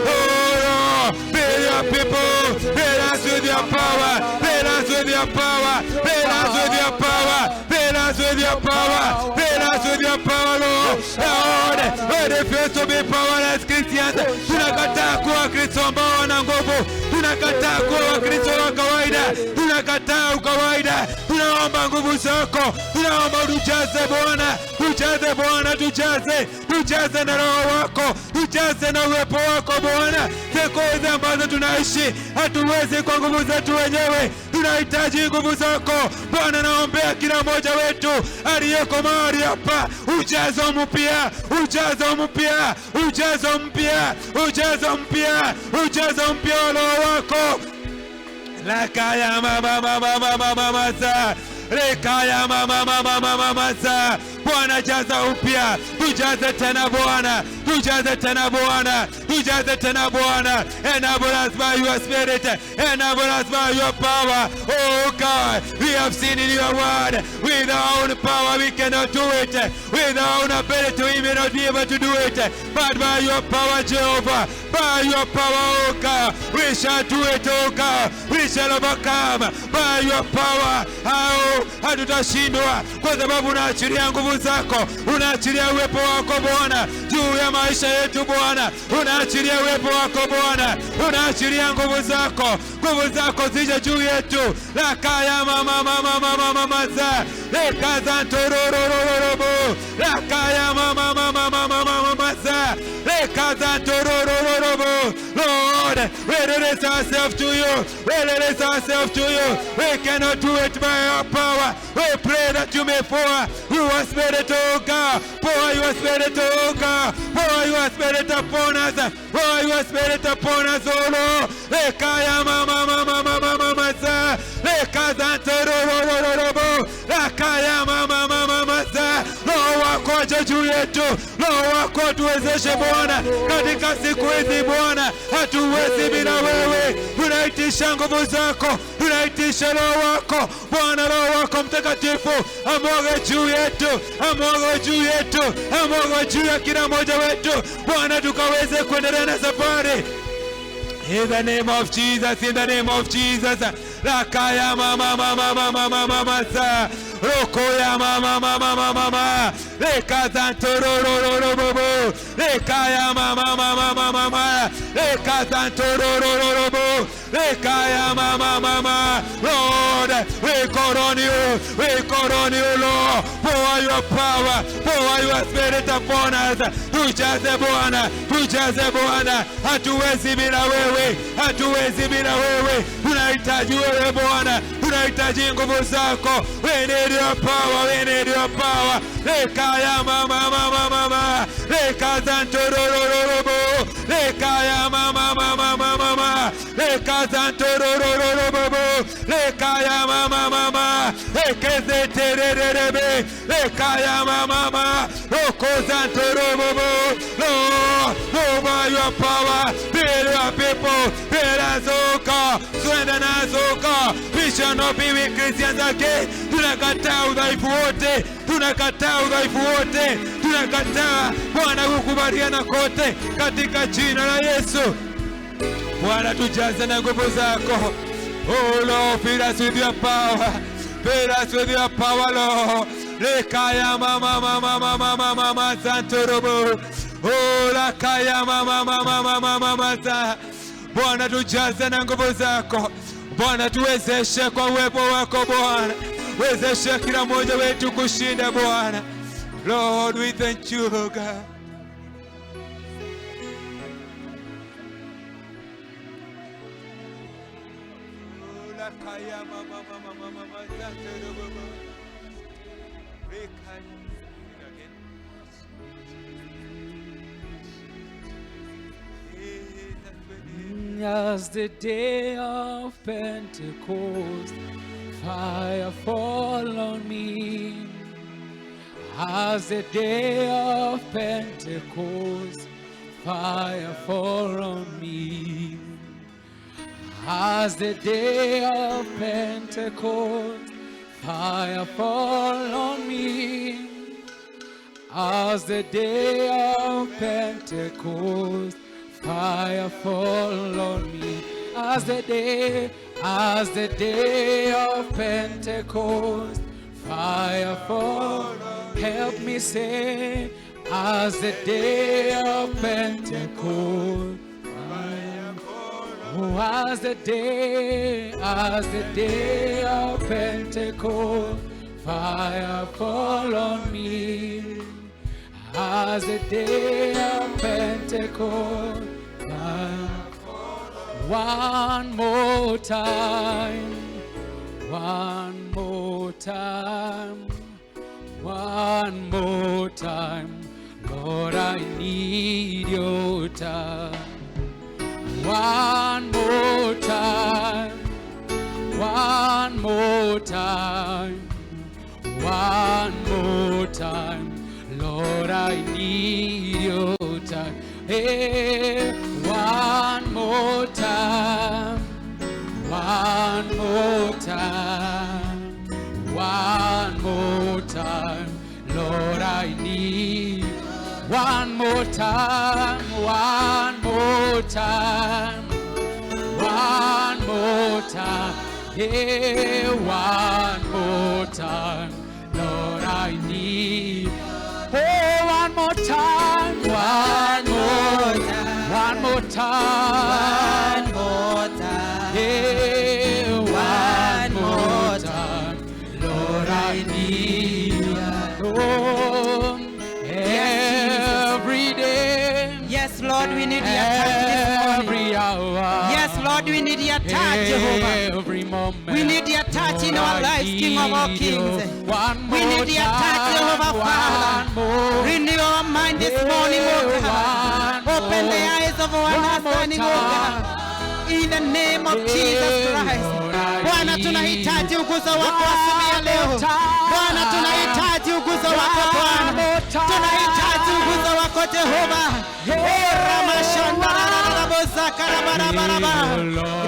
Oh, fill your people, fill us with your power, fill us with your power, fill us with your power, fill us with your power, fill us with your power. Lord, we refuse to be powerless Christians. Tunakataa kuwa Kristo ambao wana nguvu. Tunakataa kuwa Wakristo wa kawaida. Tunakataa ukawaida. Tunaomba nguvu zako. Tunaomba tujaze Bwana. Tujaze Bwana, tujaze. Tujaze na Roho wako. Tujaze na uwepo wako Bwana. Siku hizi ambazo tunaishi hatuwezi kwa nguvu zetu wenyewe. Tunahitaji nguvu zako Bwana. Naombea kila mmoja wetu aliyeko mahali hapa, ujazo mpya, ujazo mpya, ujazo mpya, ujazo mpya, ujazo mpya wa Roho wako. Lekaya mama mama mama mama za, lekaya mama mama mama za, Bwana jaza upya, tujaze tena Bwana, tujaze tena Bwana, tujaze tena Bwana. Enable us by your spirit, enable us by your power. Oh God, we have seen in your word, with our own power we cannot do it, with our own ability we may not be able to do it, but by your power, Jehovah, by your power, oh God, we shall do it, oh God, we shall overcome by your power. Hatutashindwa kwa sababu unaachilia nguvu zako, unaachilia uwepo wako Bwana juu ya maisha yetu Bwana, unaachilia uwepo wako Bwana, unaachilia nguvu zako zije juu yetu. La kaya mama mama mama mama za le kazantororororobo, la kaya mama mama mama mama za le kazantororororobo. Lord, we release ourselves to you, we release ourselves to you. We cannot do it by our power. We pray that you may pour your spirit, oh God, pour your spirit, oh God, pour your spirit upon us, pour your spirit upon us, oh Lord. Le kaya mama mama mama mama za le kazantororororobo, la kaya mama mama mama za. Roho wako juu yetu, Roho wako tuwezeshe Bwana katika siku hizi Bwana, hatuwezi bila wewe. Tunaitisha nguvu zako, tunaitisha Roho wako Bwana, Roho wako Mtakatifu amwage juu yetu, amwage juu yetu, amwage juu ya kila mmoja wetu Bwana, tukaweze kuendelea na safari. In the name of Jesus, in the name of Jesus. Rakaya mama mama mama mama sa. Rokoya mama mama mama mama. Rekazantororororobo. Rekaya mama mama mama mama. Rekazantororororobo. Rekaya mama mama. Lord, we call on you. We call on you, Lord. Pour your power, pour your spirit upon us. Tujaze Bwana, tujaze Bwana. Hatuwezi bila wewe, hatuwezi bila wewe. Tunahitaji wewe Bwana, tunahitaji nguvu zako. We need your power, we need your power. Lekaya mama mama mama, lekazantorororobo, lekaya mama mama mama, lekazantorororobo, lekaya mama mama, lekezetererebe, lekaya mama mama, lokozantorobo. Lord, by your power, build your people, build us, oh God, strengthen us, oh God. We shall not be with Christians again. Tunakataa udhaifu wote, tunakataa udhaifu wote, tunakataa Bwana kukubaliana kote katika jina la Yesu. Bwana, tujaze na nguvu zako. Oh Lord, fill us with your power, fill us with your power, Lord. Lekaya mama mama mama mama santorobo. Oh la kaya mama mama mama mama sa. Bwana, tujaze na nguvu zako Bwana, tuwezeshe kwa uwepo wako Bwana, wezeshe kila mmoja wetu kushinda Bwana. Lord, we thank you, oh God. Oh la kaya mama mama mama santorobo. As the day of Pentecost, fire fall on me. As the day of Pentecost, fire fall on me. As the day of Pentecost, fire fall on me. As the day of Pentecost, fire fall on me. As the day of Pentecost, fire fall. Help me say, as the day of Pentecost, fire fall. Oh, as the day of Pentecost, fire fall on me. As the day of Pentecost, one more time, one more time, one more time. Lord, I need your time. One more time, one more time, one more time. Hey, one more time. One more time. One more time. Lord, I need one more time. One more time. One more time. Yeah, one more time. Lord, I need. Oh, one more time. One more time. One more time. One more time. Yeah, One more time. Lord, I need. Oh, every day. Yes, Lord, we need your touch this morning. Every hour. Yes, Lord, we need your touch, Jehovah. Every moment. We need your touch in our lives, King of all kings. One We need your touch, Jehovah Father. Renew our mind this morning, oh God. Open the eyes of our understanding, oh God. In the name of Jesus Christ. Bwana, tunahitaji uguzo wako asubuhi ya leo. Bwana, tunahitaji uguzo wako Bwana. Tunahitaji uguzo wako Jehova. Ramashanda rabosaka rabaraba.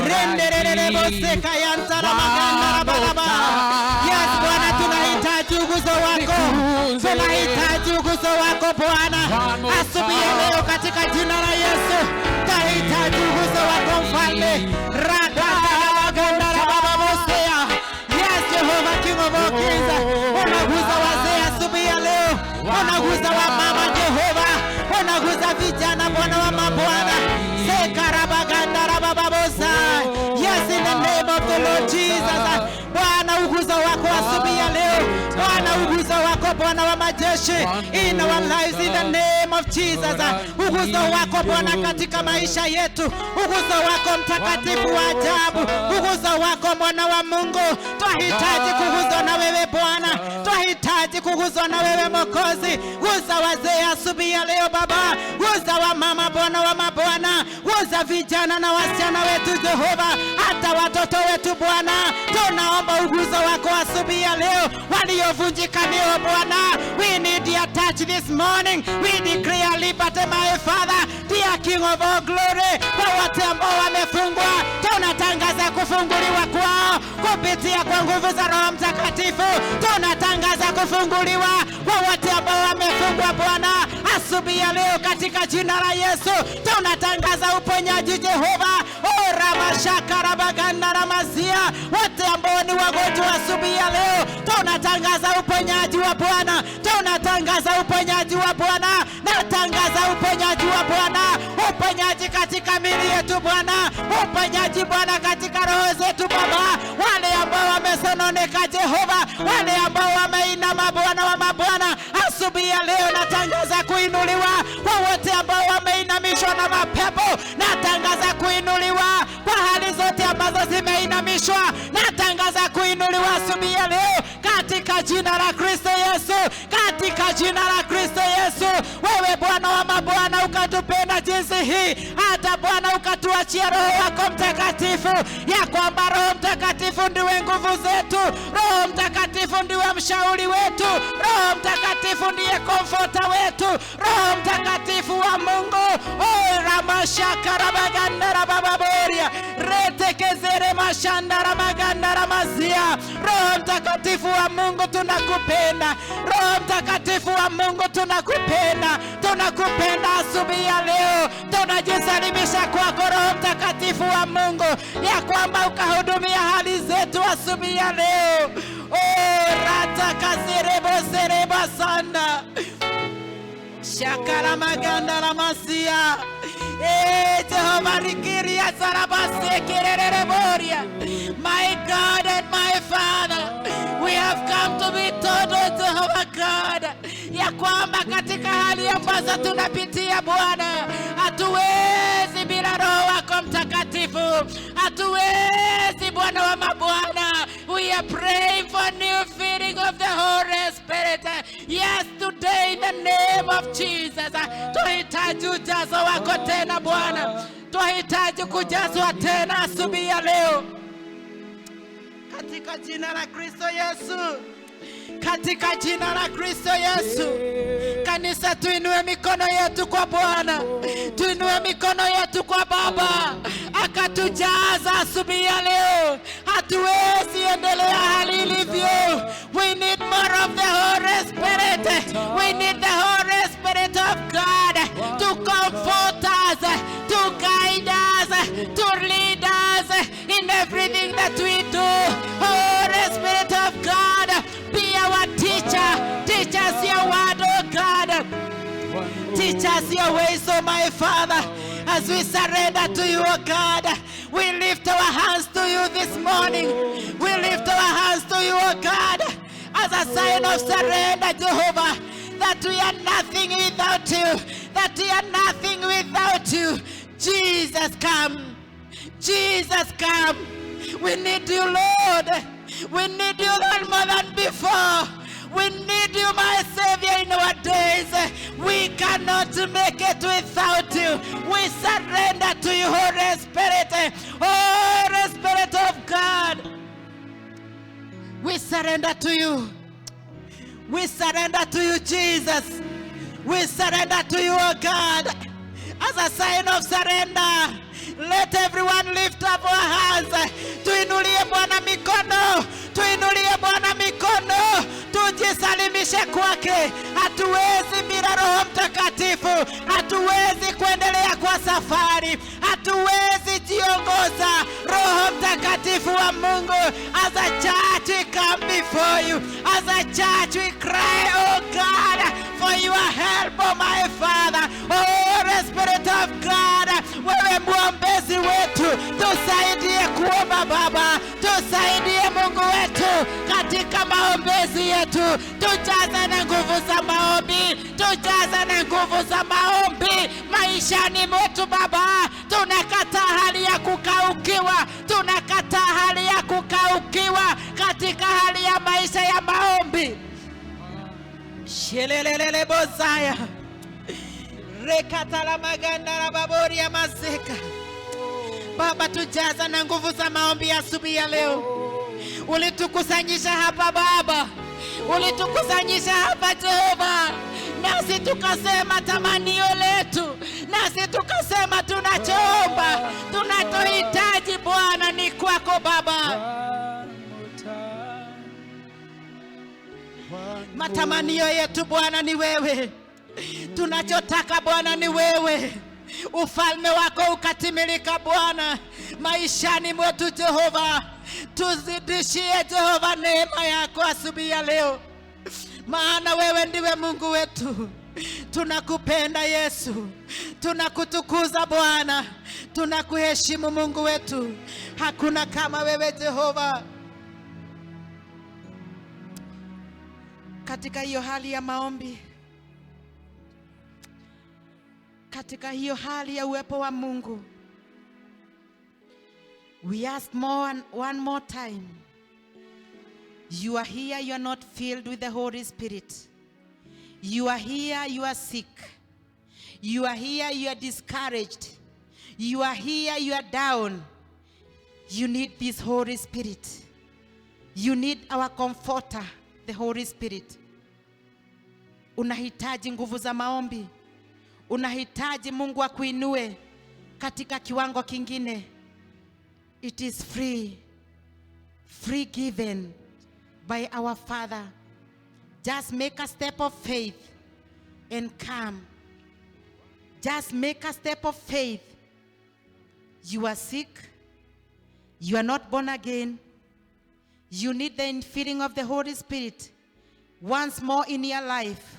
Renderere boseka yantara maganda rabaraba. Yes, Bwana, tunahitaji uguzo wako. Tunahitaji uguzo wako Bwana. Asubuhi ya leo katika jina la Yesu. Tunahitaji uguzo wako Mfalme. Yes, Jehovah, King of all kings. Unaguza wazee asubuhi ya leo. Unaguza wamama Jehova. Unaguza vijana Bwana wa mabwana. Yes, in the name of the Lord Jesus. Bwana, uguza wako asubuhi ya leo. Bwana, uguza wako Bwana wa majeshi. In our lives, in the name of Jesus. Uguza wako Bwana katika maisha yetu. Uguza wako mtakatifu wa ajabu. Uguza wako Bwana wa Mungu. Twahitaji kuguzwa na wewe Bwana. Twahitaji kuguzwa na wewe Mwokozi. Guza wazee asubuhi ya leo Baba. Guza wa mama Bwana wa mabwana. Guza vijana na wasichana wetu Jehova. Hata watoto wetu Bwana. Tunaomba uguzo wako asubuhi ya leo. Waliovunjika leo Bwana. We need your touch this morning. We declare liberty, my Father, dear King of all glory. Kwa wote ambao wamefungwa, tunatangaza kufunguliwa kwao kupitia kwa nguvu za Roho Mtakatifu. Tunatangaza kufunguliwa kwa wote ambao wamefungwa Bwana asubuhi ya leo katika jina la Yesu. Tunatangaza uponyaji Jehova. Ramashaka rabaganda ramazia. Wote ambao ni wagonjwa asubuhi ya leo, tunatangaza uponyaji wa Bwana. Tunatangaza uponyaji wa Bwana. Natangaza uponyaji wa Bwana. Uponyaji katika miili yetu Bwana. Uponyaji Bwana katika roho zetu Baba. Wale ambao wamesononeka Jehova, wale ambao wameinama Bwana wa mabwana, asubuhi ya leo natangaza kuinuliwa. Kwa wote ambao wameinamishwa na mapepo, natangaza kuinuliwa. Kwa hali zote ambazo zimeinamishwa, natangaza kuinuliwa asubuhi ya leo katika jina la Kristo Yesu. Katika jina la Kristo Yesu. Wewe Bwana wa mabwana ukatupenda jinsi hii, hata Bwana ukatuachia Roho wako Mtakatifu, ya kwamba Roho Mtakatifu ndiwe nguvu zetu. Roho Mtakatifu ndiwe mshauri wetu. Roho Mtakatifu ndiye komfota wetu. Roho Mtakatifu wa Mungu. Ramashaka rabaganda rabababoria. Retekezere mashanda ramaganda ramazia. Roho Mtakatifu wa Mungu tunakupenda. Roho Mtakatifu wa Mungu tunakupenda. Tunakupenda asubuhi ya leo. Tunajisalimisha kwako Roho Mtakatifu wa Mungu, ya kwamba ukahudumia hali zetu asubuhi ya leo. Ratakazerebo sereba sanda. Shakara maganda la masia. Jehovah rikiria sarabase kerere boria. My God and my Father, we have come to be told, Jehovah God, ya kwamba katika hali ambazo tunapitia Bwana, hatuwezi bila Roho wako Mtakatifu. Hatuwezi Bwana wa mabwana. We are praying for new filling of the Holy Spirit. Yes, today in the name of Jesus. Tunahitaji ujazo wako tena Bwana. Tunahitaji kujazwa tena asubuhi ya leo katika jina la Kristo Yesu. katika jina la Kristo Yesu. Kanisa, tuinue mikono yetu kwa Bwana, tuinue mikono yetu kwa Baba akatujaza asubuhi ya leo. Hatuwezi endelea hali ilivyo. We need more of the Holy Spirit. We need the Holy Spirit of God to comfort us, to guide us, to lead us in everything that we do. Holy Spirit of God, be our teacher. Teach us your word, oh God. Teach us your ways, oh my Father, as we surrender to you, oh God. We lift our hands to you this morning. We lift our hands to you, oh God, as a sign of surrender, Jehovah, that we are nothing without you, that we are nothing without you. Jesus, come. Jesus, come. We need you, Lord. We need you, Lord, more than before. We need you, my Savior, in our days. We cannot make it without you. We surrender to you, Holy Spirit. Holy Spirit of God. We surrender to you. We surrender to you, Jesus. We surrender to you, oh God. As a sign of surrender, let everyone lift up our hands. Tuinulie Bwana mikono. Tuinulie Bwana mikono. Tujisalimishe kwake. Hatuwezi bila Roho Mtakatifu. Hatuwezi kuendelea kwa safari. Hatuwezi jiongoza. Roho Mtakatifu wa Mungu, as a church we come before you. As a church we cry, oh God, for your help, oh my Father. Oh Spirit of God, wewe mwombezi wetu, tusaidie kuomba Baba, tusaidie Mungu wetu katika maombezi yetu. Tujaze na nguvu za maombi, tujaze na nguvu za maombi maishani mwetu Baba. Tunakataa hali ya kukaukiwa, tunakataa hali ya kukaukiwa katika hali ya maisha ya maombi. Shelelelele bozaya rekatala maganda la babori ya mazeka. Baba, tujaza na nguvu za maombi asubuhi ya leo. Ulitukusanyisha hapa Baba, ulitukusanyisha hapa Jehova, nasi tukasema tamanio letu, nasi tukasema tunachoomba, tunachohitaji Bwana ni kwako Baba. Matamanio yetu Bwana ni wewe. Tunachotaka Bwana ni wewe. Ufalme wako ukatimilika Bwana maishani mwetu Jehova. Tuzidishie Jehova neema yako asubuhi ya leo, maana wewe ndiwe Mungu wetu. Tunakupenda Yesu, tunakutukuza Bwana, tunakuheshimu Mungu wetu. Hakuna kama wewe Jehova. Katika hiyo hali ya maombi, katika hiyo hali ya uwepo wa Mungu, we ask one more time. You are here, you are not filled with the Holy Spirit. You are here, you are sick. You are here, you are discouraged. You are here, you are down. You need this Holy Spirit. You need our comforter, the Holy Spirit. Unahitaji nguvu za maombi. Unahitaji Mungu akuinue katika kiwango kingine. It is free. Free given by our Father. Just make a step of faith and come. Just make a step of faith. You are sick. You are not born again. You need the infilling of the Holy Spirit once more in your life.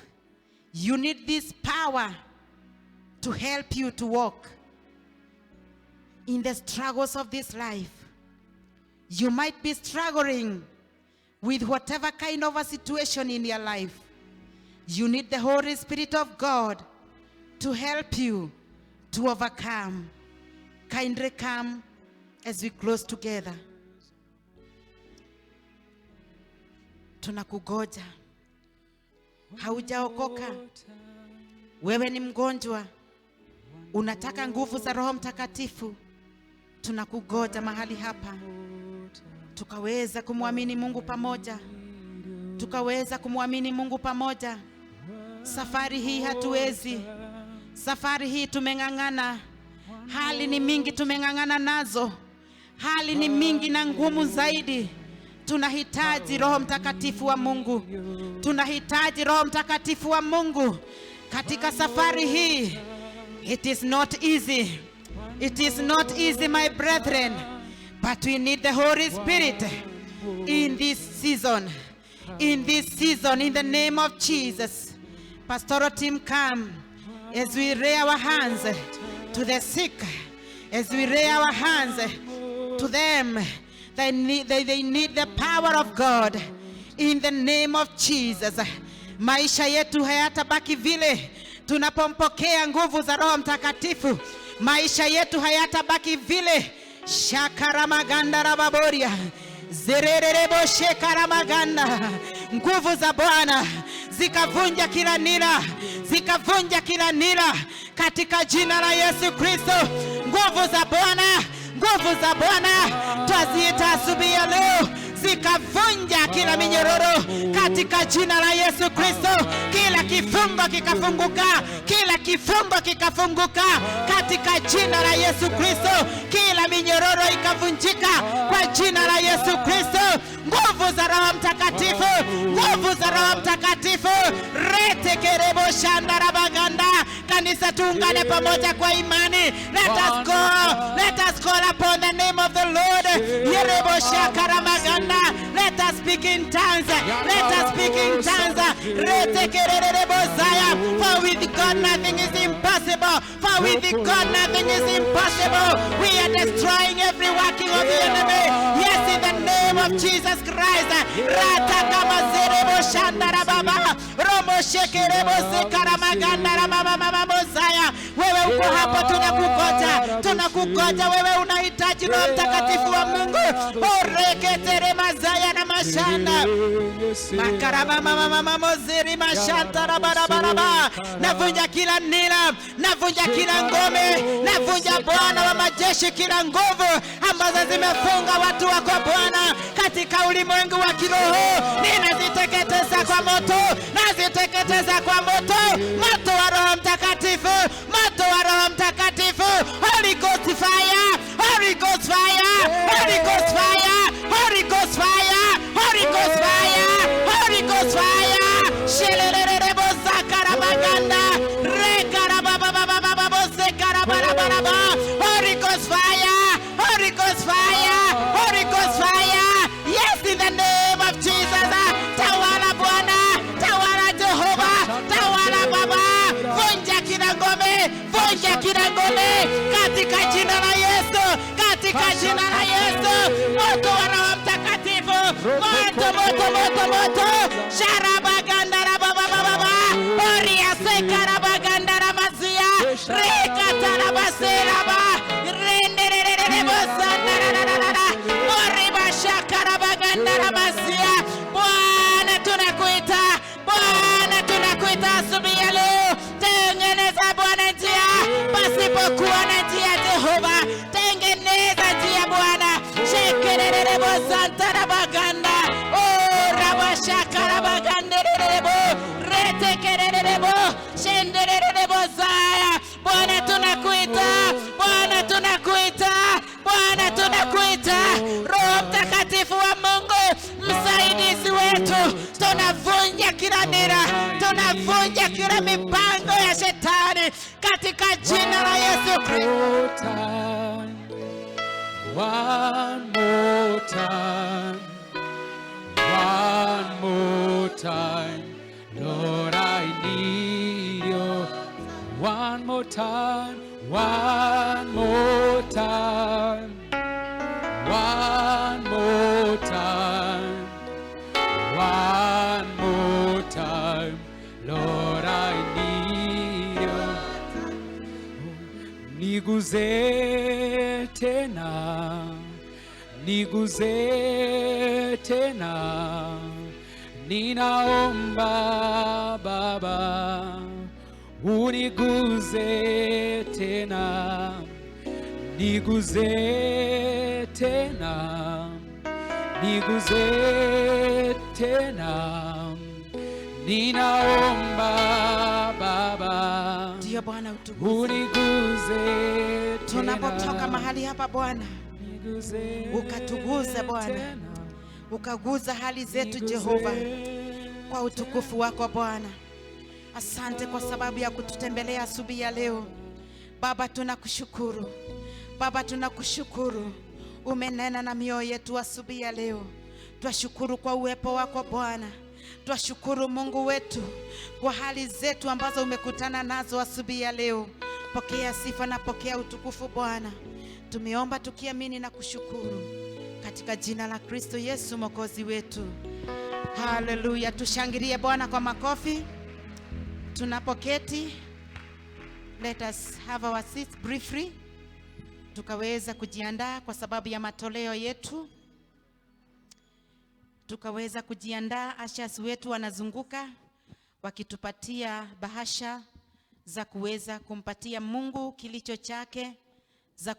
You need this power to help you to walk in the struggles of this life. You might be struggling with whatever kind of a situation in your life. You need the Holy Spirit of God to help you to overcome. Kindly come as we close together. Tunakugoja. Haujaokoka. Wewe ni mgonjwa. Unataka nguvu za Roho Mtakatifu. Tunakugoja mahali hapa, tukaweza kumwamini Mungu pamoja. tukaweza kumwamini Mungu pamoja. Safari hii hatuwezi. Safari hii tumeng'ang'ana. Hali ni mingi tumeng'ang'ana nazo. Hali ni mingi na ngumu zaidi. Tunahitaji Roho Mtakatifu wa Mungu. Tunahitaji Roho Mtakatifu wa Mungu katika safari hii. It is not easy. It is not easy, my brethren. But we need the Holy Spirit in this season. In this season, in the name of Jesus. Pastoral team, come as we lay our hands to the sick, as we lay our hands to them. They need the power of God in the name of Jesus. Maisha yetu hayatabaki vile tunapompokea nguvu za Roho Mtakatifu. Maisha yetu hayatabaki vile. Shakaramaganda rababoria. Zererebo shekaramaganda. Nguvu za Bwana zikavunja kila nira. Zikavunja kila nira katika jina la Yesu Kristo. Nguvu za Bwana. Nguvu za Bwana twaziita asubuhi ya leo zikavunja kila minyororo katika jina la Yesu Kristo. Kila kifungo kikafunguka, kila kifungo kikafunguka katika jina la Yesu Kristo. Kila minyororo ikavunjika kwa jina la Yesu Kristo. Nguvu za Roho Mtakatifu, nguvu za Roho Mtakatifu. Retekerebo shandarabaganda. Kanisa tuungane pamoja kwa imani. Let us go. Let us call upon the name of the Lord. Yerebo shakaramaganda. Let us speak in tongues. Let us speak in tongues. For with God nothing is impossible. For with God nothing is impossible. We are destroying every working of the enemy. Yes, in the name of Jesus Christ. Ratakamazerebo shandarababa. Romo shekerebo sekaramaganda ramamama mozaya. Wewe uko hapo, tunakugoja. Tunakugoja. Wewe unahitaji Roho Mtakatifu wa Mungu. Oreketere mazaya na mashanda. Makarama mama mozeri mashanta rabarabaraba. Navunja kila nira, navunja kila ngome, navunja Bwana wa majeshi kila nguvu ambazo zimefunga watu wako Bwana katika ulimwengu wa kiroho. Ninaziteketeza kwa moto, naziteketeza kwa moto. Moto wa Roho Mtakatifu, moto wa Roho Mtakatifu. Holy Ghost fire, Holy Ghost fire, Holy Ghost fire, Holy Ghost fire, Holy Ghost fire, Holy Ghost fire. Shelelelebo zakarabaganda, rekarabababababo zekarabaraba. Holy Ghost fire, Holy Ghost fire, Holy Ghost fire. Yes, in the name of Jesus. Tawala Bwana, tawala Jehova, tawala Baba. Vunja kila ngome, vunja kila ngome katika jina la Yesu, katika jina la Yesu. Moto wa Roho Mtakatifu, moto moto moto moto. Sharabaganda rababababa. Oria sekarabaganda ramazia. Rekatarabasiraba. Renderererebo sandarararara. Oriba shakarabaganda ramazia. Bwana tunakuita, Bwana tunakuita asubuhi ya leo. Tengeneza Bwana njia pasipokuwa na njia. Jehova, tengeneza njia Bwana. Shekerererebo santarabaganda. Oh, rabashakarabaganda. Retekerererebo shenderererebo zaya. Bwana tunakuita, Bwana tunakuita, Bwana tunakuita. Roho Mtakatifu wa Mungu, msaidizi wetu. Tunavunja kila nira, tunavunja kila mipango ya shetani katika jina la Yesu Kristo. One more time, one more time, Lord, I need you. One more time, one more time, one more time, one more time, Lord, I need you. Niguze tena, niguze tena, ninaomba Baba, uniguze tena, niguze tena, niguze tena, ninaomba Baba, Ndiyo Bwana, utuguze. uniguze tena. Tunapotoka mahali hapa Bwana, Niguze ukatuguze Bwana, tena. ukaguza hali zetu Jehova, kwa utukufu wako Bwana. Asante kwa sababu ya kututembelea asubuhi ya leo Baba. Tunakushukuru Baba, tunakushukuru. Umenena na mioyo yetu asubuhi ya leo. Twashukuru kwa uwepo wako Bwana. Twashukuru Mungu wetu kwa hali zetu ambazo umekutana nazo asubuhi ya leo. Pokea sifa na pokea utukufu Bwana. Tumeomba tukiamini na kushukuru katika jina la Kristo Yesu Mwokozi wetu. Haleluya. Tushangilie Bwana kwa makofi. Tunapoketi, let us have our seats briefly, tukaweza kujiandaa kwa sababu ya matoleo yetu. Tukaweza kujiandaa. Ashas wetu wanazunguka wakitupatia bahasha za kuweza kumpatia Mungu kilicho chake, za